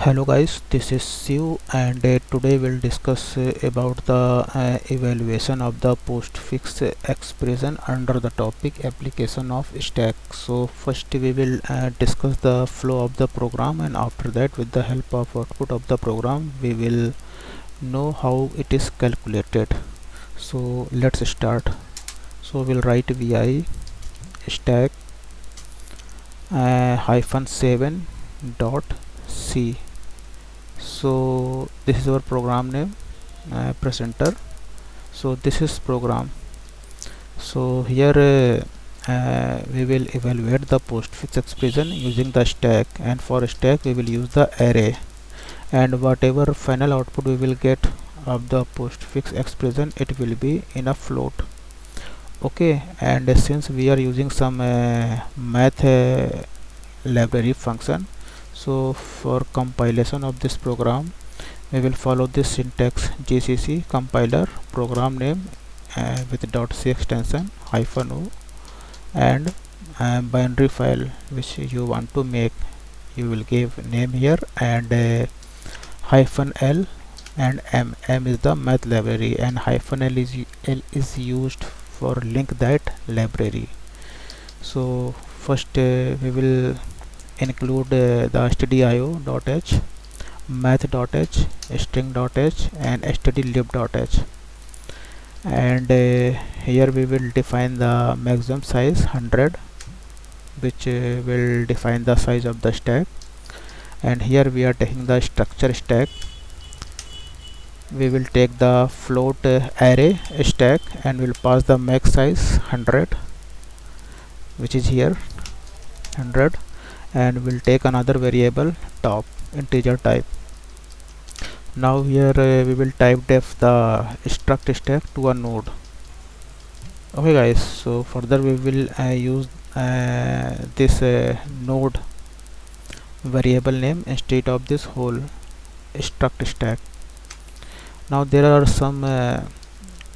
Hello guys, this is Siu and today we'll discuss about the evaluation of the postfix expression under the topic application of stack. So first we will discuss the flow of the program, and after that with the help of output of the program we will know how it is calculated. So let's start. So we'll write vi stack hyphen 7 dot c. So this is our program name, presenter. So this is program. So here we will evaluate the postfix expression using the stack, and for stack we will use the array, and whatever final output we will get of the postfix expression, it will be in a float. Okay, and since we are using some math library function, so for compilation of this program we will follow this syntax: gcc compiler program name with .c extension -o, and binary file which you want to make, you will give name here, and -l and m is the math library, and -l is used for link that library. So first we will include the stdio.h, math.h, string.h, and stdlib.h, and here we will define the maximum size 100, which will define the size of the stack. And here we are taking the structure stack. We will take the float array stack and will pass the max size 100, which is here 100, and we'll take another variable top integer type. Now here we will type def the struct stack to a node. Okay guys, so further we will use this node variable name instead of this whole struct stack. Now there are some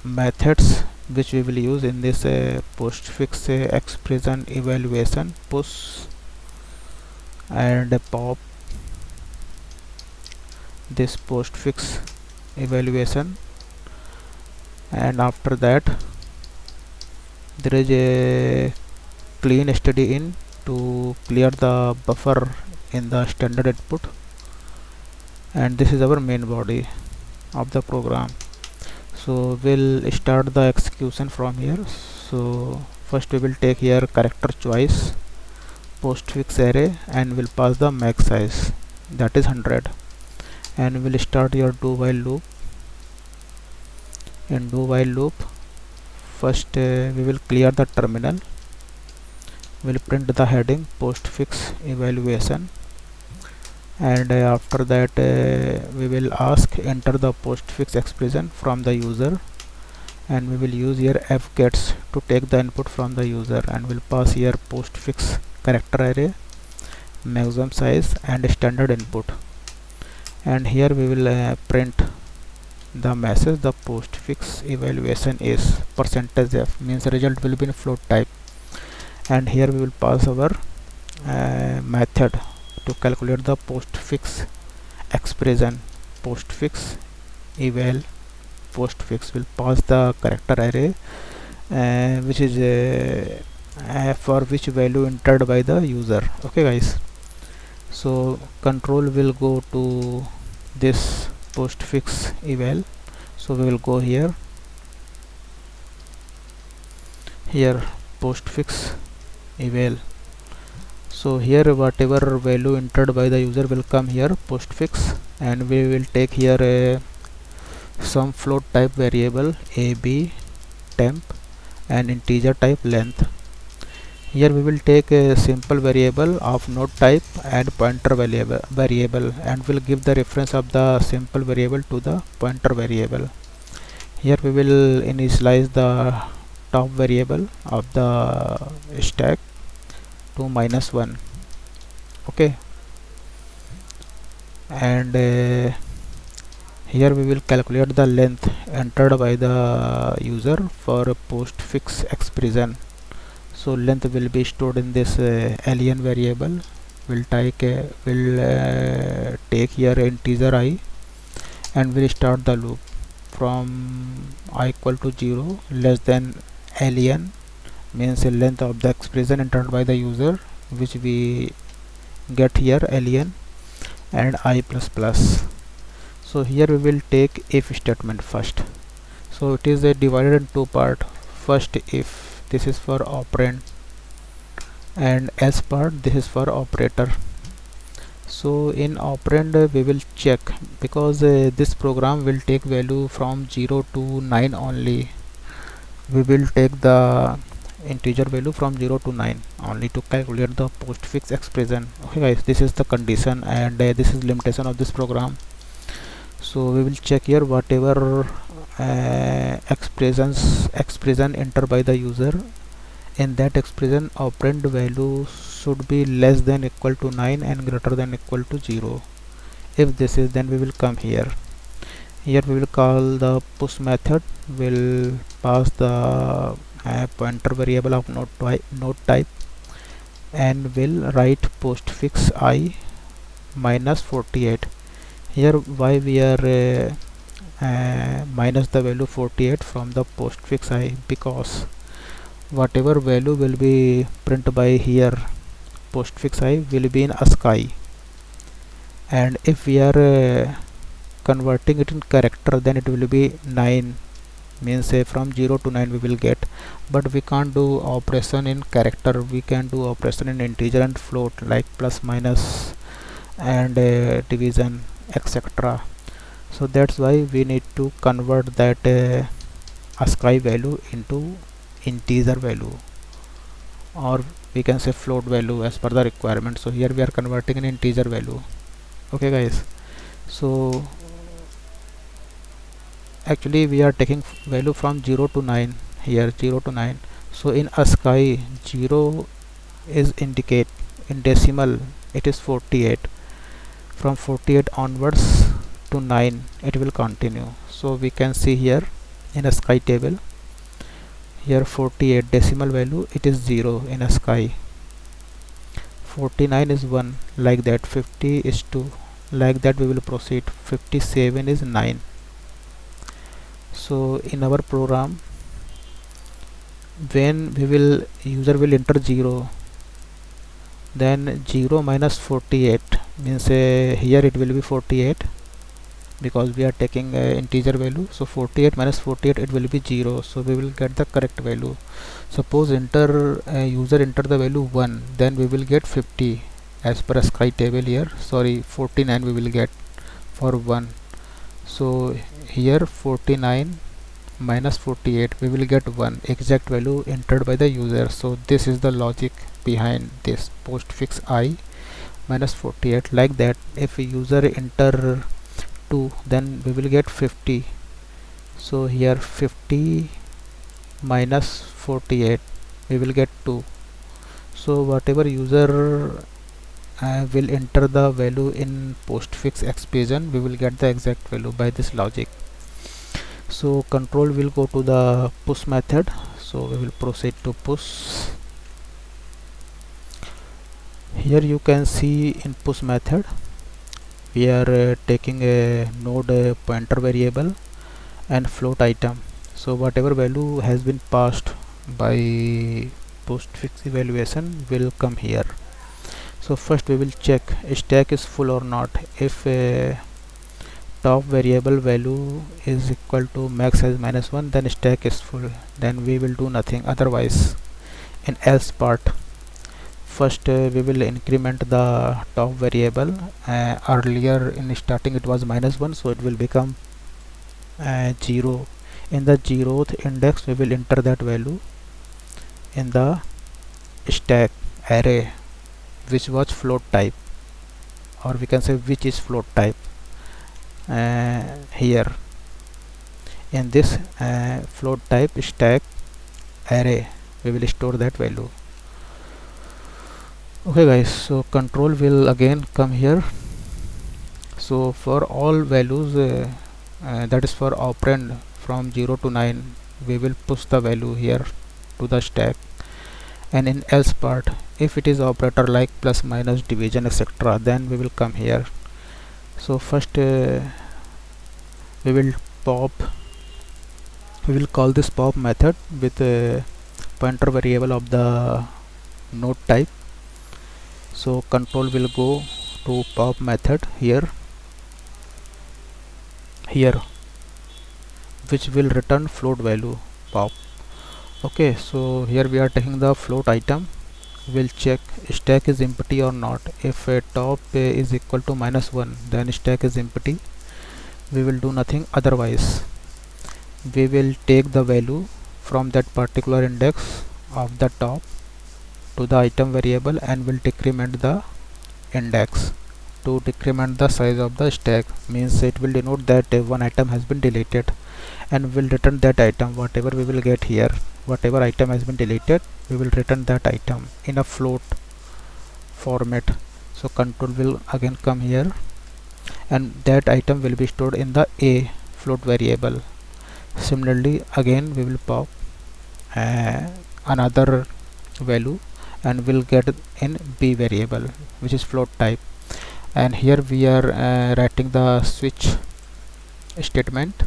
methods which we will use in this postfix expression evaluation: push and pop. This postfix evaluation, and after that there is a clean stdin to clear the buffer in the standard input, and this is our main body of the program. So we'll start the execution from here. So first we will take here character choice postfix array, and will pass the max size, that is 100, and we'll start your do while loop. In do while loop, first we will clear the terminal, we'll print the heading postfix evaluation, and after that we will ask enter the postfix expression from the user, and we will use here fgets to take the input from the user, and will pass here postfix character array, maximum size, and standard input. And here we will print the message: the postfix evaluation is %f, means result will be in float type. And here we will pass our method to calculate the postfix expression. Postfix eval postfix will pass the character array which is for which value entered by the user. Okay guys, so control will go to this postfix eval. So we will go here postfix eval. So here whatever value entered by the user will come here postfix, and we will take here some float type variable ab temp and integer type length. Here we will take a simple variable of node type and pointer variable, and will give the reference of the simple variable to the pointer variable. Here we will initialize the top variable of the stack to -1. Okay, and here we will calculate the length entered by the user for a postfix expression. So length will be stored in this len variable, take here integer I, and we'll start the loop from I equal to 0 less than ln, means the length of the expression entered by the user, which we get here ln, and I plus plus. So here we will take if statement first. So it is divided in two part. First if, this is for operand, and else part, this is for operator. So in operand we will check, because this program will take value from 0 to 9 only. We will take the integer value from 0 to 9 only to calculate the postfix expression. Okay guys, this is the condition, and this is limitation of this program. So we will check here whatever expression entered by the user. In that expression, operand value should be less than equal to 9 and greater than equal to 0. If this is, then we will come here. Here we will call the push method, will pass the pointer variable of node type, and will write postfix I minus 48. Here why we are minus the value 48 from the postfix I, because whatever value will be print by here postfix I will be in ASCII, and if we are converting it in character, then it will be 9, means from 0 to 9 we will get. But we can't do operation in character, we can do operation in integer and float, like plus, minus, and division, etc. So that's why we need to convert that ASCII value into integer value, or we can say float value as per the requirement. So here we are converting an integer value. Okay guys, so actually we are taking value from 0 to 9, here 0 to 9. So in ASCII 0 is indicate in decimal, it is 48. From 48 onwards to 9 it will continue. So we can see here in ASCII table, here 48 decimal value, it is 0 in ASCII, 49 is 1, like that, 50 is 2, like that we will proceed, 57 is 9. So in our program, when user will enter 0, then 0 minus 48 means here it will be 48, because we are taking integer value. So 48 minus 48, it will be 0, so we will get the correct value. Suppose user enter the value 1, then we will get 50 as per ASCII table here. Sorry, 49 we will get for 1. So here 49 minus 48, we will get 1, exact value entered by the user. So this is the logic behind this postfix I minus 48, like that. If a user enter 2, then we will get 50. So here 50 minus 48, we will get 2. So whatever user will enter the value in postfix expression, we will get the exact value by this logic. So control will go to the push method, so we will proceed to push. Here you can see in push method we are taking a node pointer variable and float item. So whatever value has been passed by postfix evaluation will come here. So first we will check stack is full or not. If top variable value is equal to max size minus 1, then stack is full, then we will do nothing. Otherwise, in else part, first we will increment the top variable. Earlier in starting it was minus 1, so it will become 0. In the 0th index we will enter that value in the stack array, which was float type, or we can say which is float type. Here in this float type stack array we will store that value. Okay guys, so control will again come here. So for all values that is for operand from 0 to 9, we will push the value here to the stack, and in else part if it is operator like plus, minus, division, etc., then we will come here. So first we will pop we will call this pop method with a pointer variable of the node type. So control will go to pop method here, which will return float value pop. Okay, so here we are taking the float item. We'll check stack is empty or not. If top is equal to -1, then stack is empty. We will do nothing. Otherwise, we will take the value from that particular index of the top to the item variable and will decrement the index to decrement the size of the stack. Means it will denote that one item has been deleted, and will return that item. Whatever we will get here, whatever item has been deleted, we will return that item in a float format. So control will again come here, and that item will be stored in the a float variable. Similarly, again we will pop another value and will get in b variable, which is float type. And here we are writing the switch statement,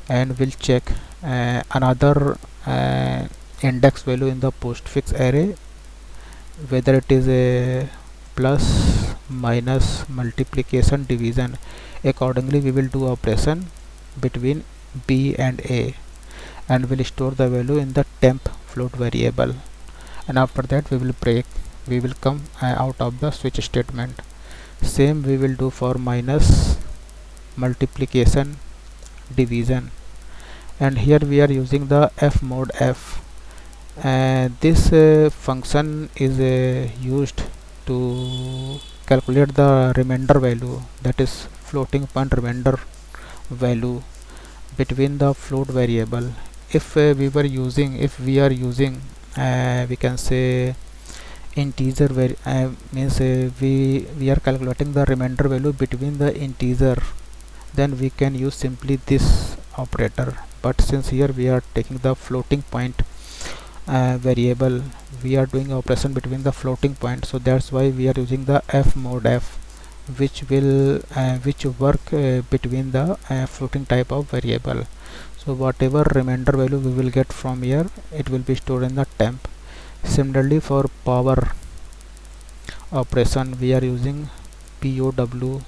and we'll check another index value in the postfix array, whether it is a plus, minus, multiplication, division. Accordingly, we will do operation between b and a, and will store the value in the temp float variable. And after that we will break, we will come out of the switch statement. Same we will do for minus, multiplication, division. And here we are using the fmod f. This function is used to calculate the remainder value, that is floating point remainder value between the float variable. If we are using we can say integer means we are calculating the remainder value between the integer, then we can use simply this operator. But since here we are taking the floating point variable, we are doing operation between the floating point, so that's why we are using the fmod f, which will work between the floating type of variable. So whatever remainder value we will get from here, it will be stored in the temp. Similarly, for power operation, we are using POW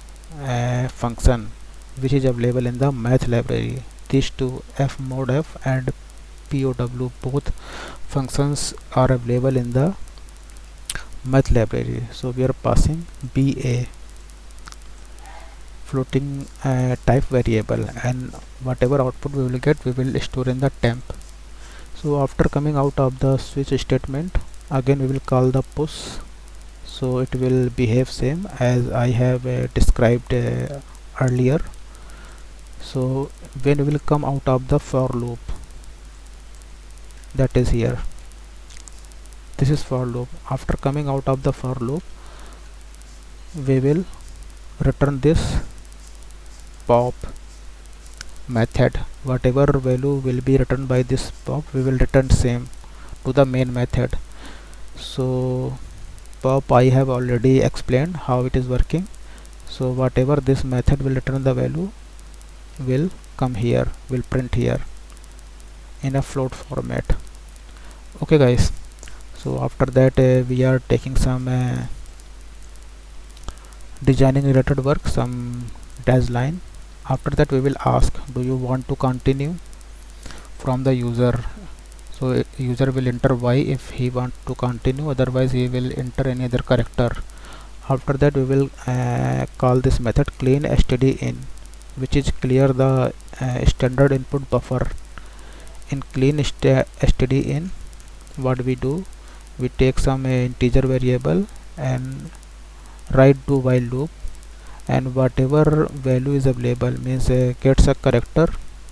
function, which is available in the math library. These two, fmod f and POW, both functions are available in the math library. So we are passing BA floating type variable, and whatever output we will get, we will store in the temp. So after coming out of the switch statement, again we will call the push. So it will behave same as I have described earlier. So when we will come out of the for loop, that is here, this is for loop. After coming out of the for loop, we will return this pop method. Whatever value will be returned by this pop, we will return same to the main method. So pop I have already explained how it is working. So whatever this method will return the value will come here, will print here in a float format. Okay guys, so after that we are taking some designing related work, some dash line. After that we will ask, do you want to continue, from the user. So user will enter y if he want to continue, otherwise he will enter any other character. After that we will call this method clean stdin, which is clear the standard input buffer. In clean stdin, what we do, we take some integer variable and write do while loop, and whatever value is available, means gets a character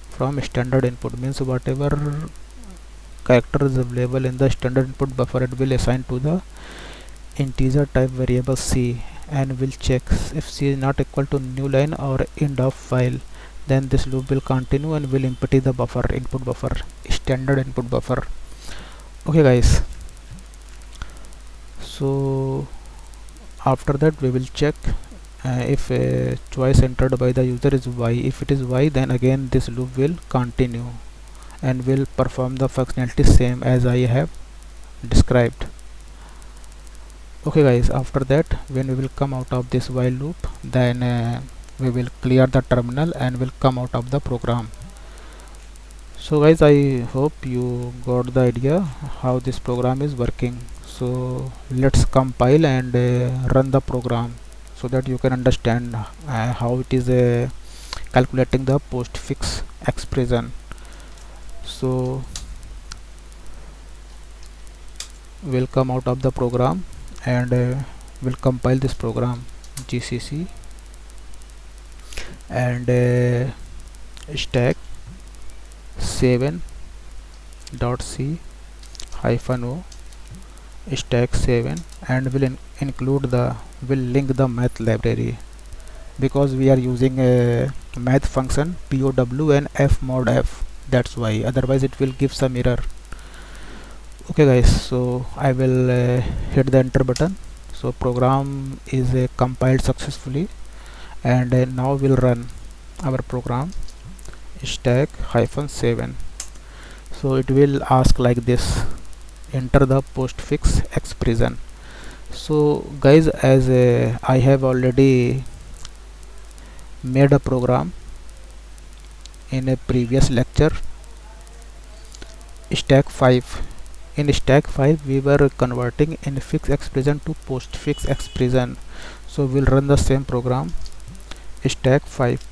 from standard input. Means whatever character is available in the standard input buffer, it will assign to the integer type variable c, and will check if c is not equal to new line or end of file, then this loop will continue and will empty the buffer, input buffer, standard input buffer. Okay guys, So after that we will check if a choice entered by the user is y. If it is y, then again this loop will continue and will perform the functionality same as I have described. Okay guys, after that when we will come out of this while loop, then we will clear the terminal and will come out of the program. So guys, I hope you got the idea how this program is working. So let's compile and run the program so that you can understand how it is calculating the postfix expression. So we'll come out of the program and we'll compile this program gcc and stack 7.c hyphen o stack 7 and include the will link the math library, because we are using a math function pow and f mod f, that's why, otherwise it will give some error. Okay guys, so I will hit the enter button. So program is compiled successfully and now we'll run our program stack hyphen 7. So it will ask like this, enter the postfix expression. So guys, as I have already made a program in a previous lecture, stack 5. In stack 5 we were converting infix expression to postfix expression. So we'll run the same program stack 5.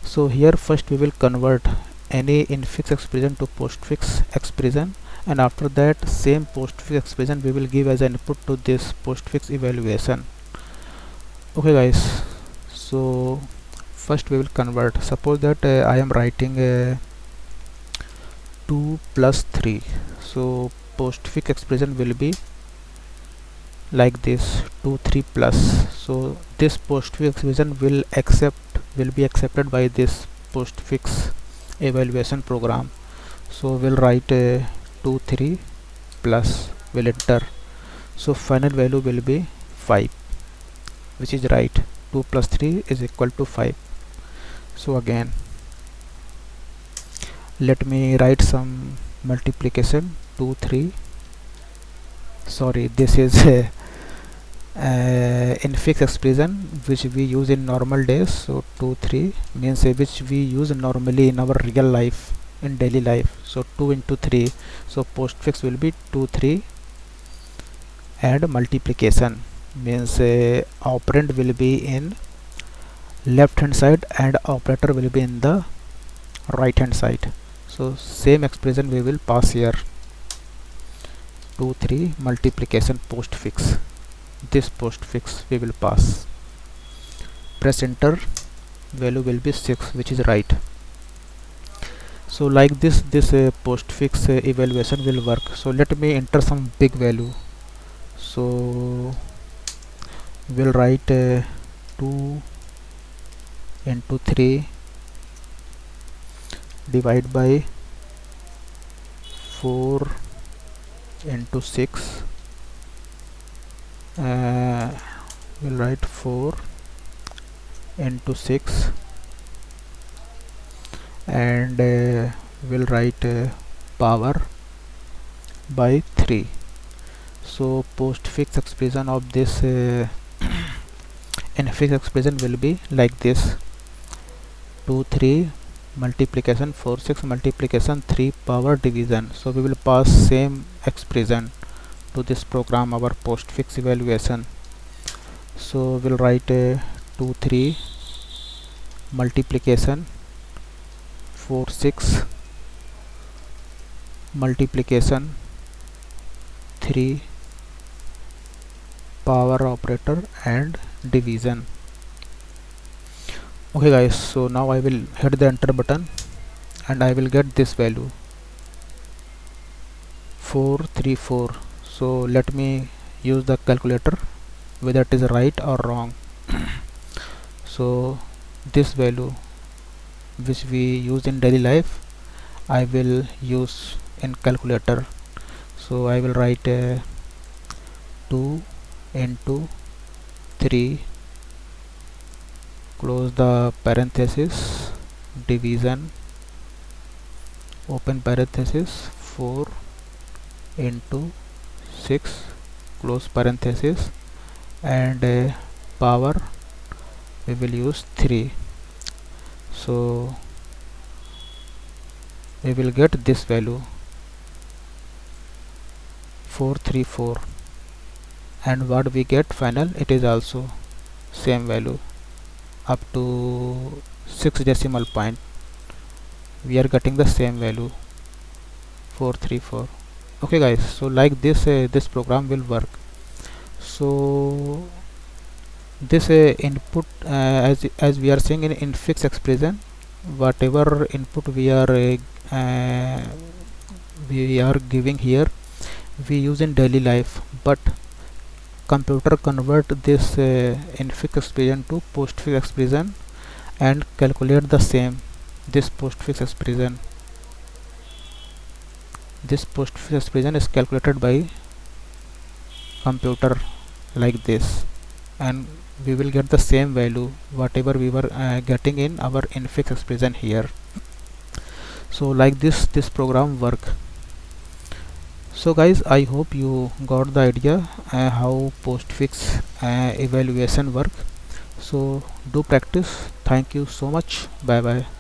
So here first we will convert any infix expression to postfix expression, and after that same postfix expression we will give as an input to this postfix evaluation. Okay guys, so first we will convert. Suppose that I am writing 2 plus 3. So postfix expression will be like this, 2 3 plus. So this postfix expression will be accepted by this postfix evaluation program. So we'll write 2 3 plus, will enter. So final value will be 5, which is right. 2 plus 3 is equal to 5. So again let me write some multiplication. 2 3, sorry, this is infix expression which we use in normal days. So 2 3 means which we use normally in our real life, in daily life. So 2 into 3, so postfix will be 2 3 and multiplication means operand will be in left hand side and operator will be in the right hand side. So same expression we will pass here, 2 3 multiplication postfix, this postfix we will pass. Press enter, value will be 6, which is right. So like this postfix evaluation will work. So let me enter some big value. So we'll write 2 into 3 divide by 4 into 6. We'll write 4 into 6 and we'll write power by 3. So postfix expression of this infix expression will be like this, 2 3 multiplication 4 6 multiplication 3 power division. So we will pass same expression to this program, our postfix evaluation. So we'll write 2 3 multiplication 4 6 multiplication 3 power operator and division. Okay guys, so now I will hit the enter button and I will get this value 434. So let me use the calculator whether it is right or wrong. So this value which we use in daily life I will use in calculator. So I will write 2 into 3, close the parenthesis, division, open parenthesis, 4 into 6, close parenthesis, and power we will use 3. So we will get this value 434, and what we get final, it is also same value up to 6 decimal point. We are getting the same value 434. Okay guys, so like this this program will work. So this input, as we are seeing in fixed expression, whatever input uh, we are giving here, we use in daily life, but computer convert this in fixed expression to postfix expression and calculate the same. This postfix expression is calculated by computer like this, and we will get the same value whatever we were getting in our infix expression here. So like this program work. So guys, I hope you got the idea how postfix evaluation work. So do practice. Thank you so much. Bye bye.